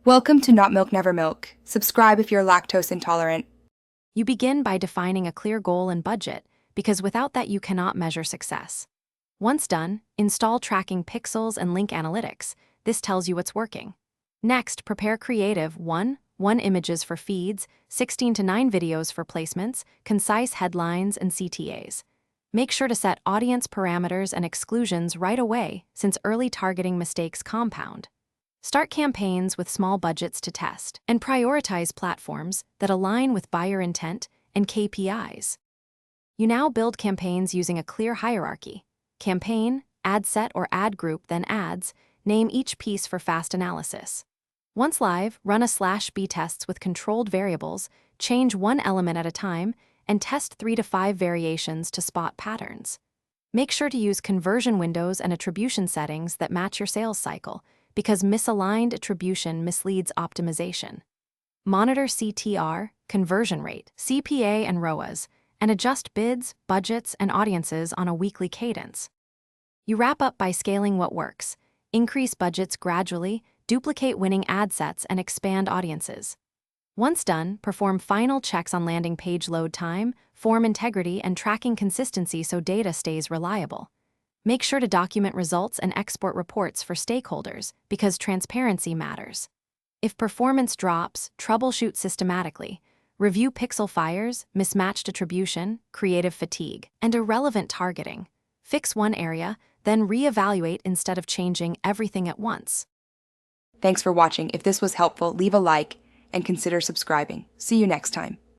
Welcome to Not Milk Never Milk. Subscribe if you're lactose intolerant. You begin by defining a clear goal and budget, because without that you cannot measure success. Once done, install tracking pixels and link analytics. This tells you what's working. Next, prepare creative 1 images for feeds, 16 to 9 videos for placements, concise headlines, and CTAs. Make sure to set audience parameters and exclusions right away, since early targeting mistakes compound. Start campaigns with small budgets to test, and prioritize platforms that align with buyer intent and KPIs. You now build campaigns using a clear hierarchy: campaign, ad set or ad group, then ads. Name each piece for fast analysis. Once live, run a /B tests with controlled variables, change one element at a time, and test 3 to 5 variations to spot patterns. Make sure to use conversion windows and attribution settings that match your sales cycle, because misaligned attribution misleads optimization. Monitor CTR, conversion rate, CPA, and ROAS, and adjust bids, budgets, and audiences on a weekly cadence. You wrap up by scaling what works, increase budgets gradually, duplicate winning ad sets, and expand audiences. Once done, perform final checks on landing page load time, form integrity, and tracking consistency so data stays reliable. Make sure to document results and export reports for stakeholders, because transparency matters. If performance drops, troubleshoot systematically. Review pixel fires, mismatched attribution, creative fatigue, and irrelevant targeting. Fix one area, then reevaluate instead of changing everything at once. Thanks for watching. If this was helpful, leave a like and consider subscribing. See you next time.